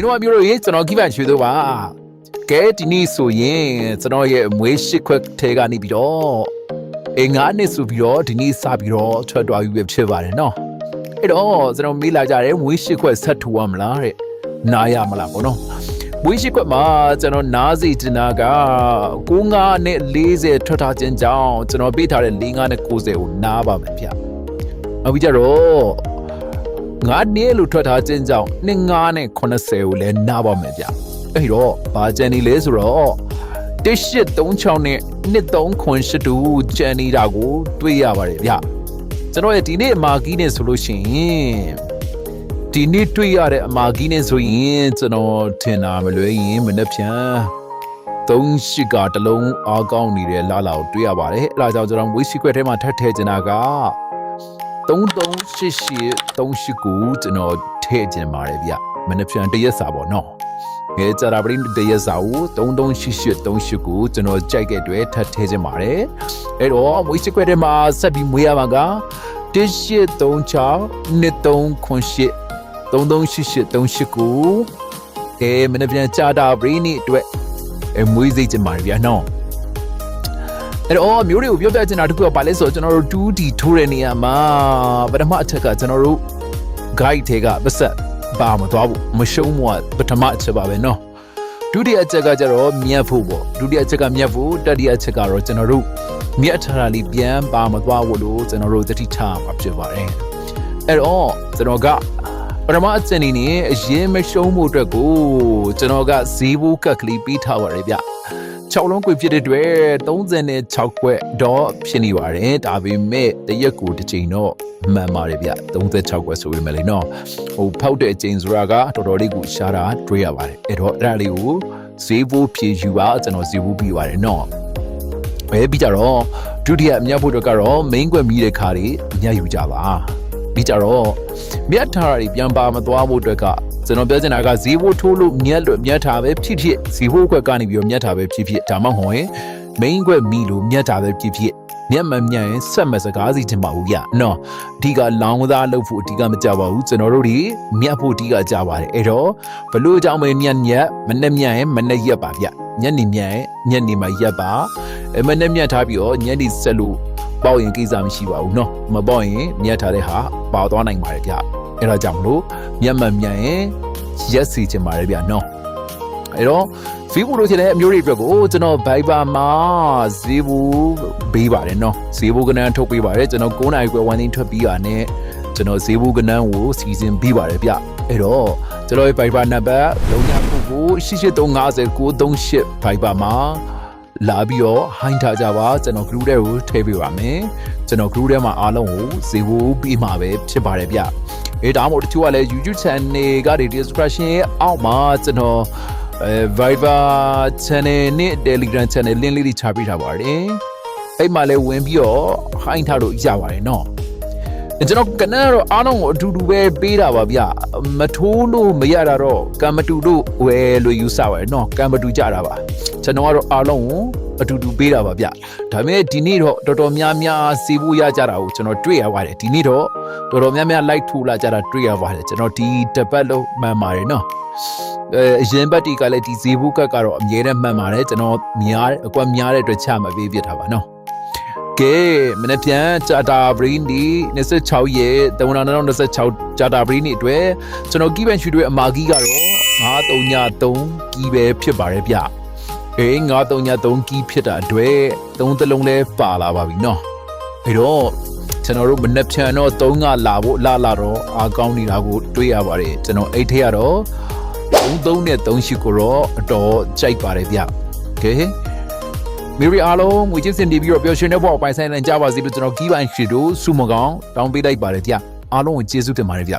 know I'm your age and I'll give you the wa. Get in his so yin, so no ye wish quick take any bit all. In honest of your, in his sabiro, to do you have chivalry, no. It all, so no me like I wish you could set to one lare. Naya malapono. Wish you could march and on Nazi Tinaga, Gunga ne lazy Totajin down, to no beat her and ling on a cose naba pia. A witcher. Ngã nia lu thoát trên dòng nên ngã này con nó xèo lên na bao mẹ já, ấy đó bà Jenny lấy rồi, để shit đông cháo này nên đông con sẽ đủ Jenny ra cố tuy à vậy já, cho nên tí này mà cái này solution, tí này tuy à đấy mà cái này solution cho nó thế nào mà lối mình nấp chả, đông sĩ cả tao luôn à cao này là lao tuy à vậy, là sao cho nó với sĩ quẹt mà thắt thế chân à cả. Đông xí đông xí cũ cho nó thế chân mà đấy bia, mình nói chuyện đây sao bảo nó, cái giờ là bên đây sao, đông xí đông xí cũ cho nó chạy cái đuôi thật thế chân mà đấy, cái đó mỗi sự quay mà sẽ bị mùi à mà cả, thế xí đông cháo, nè đông con xí, đông xí đông xí cũ, cái mình nói chuyện cha đã bên này đuôi, cái mùi gì chân mà đấy nó. At all, Muri will be able to go by less or general duty to Reniama, but a much a general guy take up the set. Bamato, Mashomwa, but a much about it. No. Duty at Chagajaro, Miafu, Duty at Chagamiafu, Daddy at Chagaro, General. Miatarali, Biam, Bamato, and a road that he time up to Vare. At all, the Noga. But a much any, a Jim Shomo Drago, Genoga, Sibu Kakli, beat Arabia. Chào long quý vị đến với tống dân này chào quê đó xin yêu anh đã vì mẹ để yêu cụ để chơi nó mà đấy vậy tống dân chào quê số lượng nó ô phao để chơi ra cả tôi đi cụ xa ra truy vào đấy đó ra liu sĩ vô phía dưới vào cho nó sĩ vô bị vào nó bây giờ đó chú đi em nhà phụ được cả đó mấy người mi để khai đi nhà yêu cha là bây giờ đó miết thà đi biếng ba mà toa vô được cảကျွန်တော်ပြောချင်တာကဈေးဘိုးထိုးလို့မြတ်တာပဲဖြစ်ဖြစ်ဈေးဘိုးခွက်ကနေပြီးမြတ်တာပဲဖြစ်ဖြစ်ဒါမှမဟုတ်ရင် main ခွက်မီလို့မြတ်တာပဲဖြစ်ဖြစ်မြတ်မမြတ်ရင်ဆက်မစကားစီတင်ပါဘူးဗျနော်အဓိကလောင်းသားလုပ်ဖို့အဓိကမကြပါဘူးကျွန်တော်တို့ဒီမြတ်ဖို့အဓိကကြပါတယ်အဲ့တော့ဘလို့ကြောင့်ပဲမြတ်မနဲ့မြတ်ရင်မနဲ့ရက်ပါဗျညနေမြတ်ရင်ညနေမှာရက်ပါမနဲ့မြတ်ထားပြီးတော့ညနေဆက်လို့ပေါ့ရင်ကိစ္စမရှိပါဘူးနော်မပေါ့ရင်မြတ်ထားတဲ့ဟာပါသွားနိုင်ပါတယ်ဗျအဲ့ဒါကြောင့်မလို့မြတ်ရင်ရက်စီချင်ပါတယ်ဗျနော်အဲ့တော့ဈေးဘူးလို့ချင်တဲ့အမျိုးတွေအတွက်ကိုကျွန်တော် Viber မှာဈေးဘူးပေးပါတယ်နော်ဈေးဘူးကဏ္ဍထုတ်ပေးပါတယ်ကျွန်တော်9နာရီခွဲ1သိန်းထွက်ပြီးတာနဲ့ကျွန်တော်ဈေးဘူးကဏ္ဍကိုစီစဉ်ပေးပါတယ်ဗျအဲ့တော့ကျွန်တော်ရဲ့ Viber နံပါတ်393509338 Viber မှာလာပြီးတော့ဟိုင်းထားကြပါကျွန်တော် group ထဲကိုထည့်ပေးပါမယ်ကျွန်တော် group ထဲမှာအားလုံးကိုဈေးဘူးပြီးမှာပဲဖြစ်ပါတယ်ဗျအဲ့ဒါမှမဟုတ်တချို့ကလည်း YouTube channel ကနေ description ရဲ့အောက်မှာကျွန်တော်Viber channel နဲ့ Telegram channel link လေးတွေချပေးထားပါတယ်အဲ့မှာလည်းဝင်ပြီးတော့ဟိုင်းထားလို့ရပါတယ်နော်ကျွန်တော်ကနန်းတော့အားလုံးကိုအတူတူပဲပေးတာပါဗျမထိုးလို့မရတာတော့ကံမတူလို့ဝယ်လို့ယူဆပါတယ်နော်ကံမတူကြတာပါကျွန်တော်ကတော့အားလုံးကိုအတူတူပေးတာပါဗျဒါပေမဲ့ဒီနေ့တော့တော်တော်များများစီးဖို့ရကြတာကိုကျွန်တော်တွေ့ရပါတယ်ဒီနေ့တော့တော်တော်များများ like ထိုးလာကြတာတွေ့ရပါတယ်ကျွန်တော်ဒီတပတ်လုံးမှန်ပါတယ်နော်အရင်ဘက်တီကလည်းဒီဈေးဘူးကကတော့အမြဲတမ်းမှန်ပါတယ်ကျွန်တော်အကွက်များတဲ့အတွက်ချမပေးပြထားပါနော်ကဲမနေ့ပြန်ဂျာတာဘရင်းဒီ26ရက်3026ဂျာတာဘရင်းဒီအတွက်ကျွန်တော်ကီးဘန်ရှူတွေအမာကြီးကတော့933ကီးပဲဖြစ်ပါတယ်ဗျ933ကီးဖြစ်တာအတွက်3သလုံးလဲပါလာပါပြီနော်အဲ့တော့ကျွန်တော်တို့မနေ့ပြန်တော့3ကလာဖို့လာတော့အားကောင်းနေတာကိုတွေ့ရပါတယ်ကျွန်တော်အဲ့ထက်ကတော့33နဲ့38ကိုတော့အတော်ကြိုက်ပါတယ်ဗျကဲမီရီအားလုံးငွေချင်းစင်တီပြီးတော့ပျော်ရွှင်တဲ့ဘဝပိုင်ဆိုင်နိုင်ကြပါစေလို့ကျွန်တော်ကီးပိုင်းရှိတို့စုမကောင်တောင်းပေးလိုက်ပါတယ်ဗျအားလုံးကိုကျေးဇူးတင်ပါတယ်ဗျ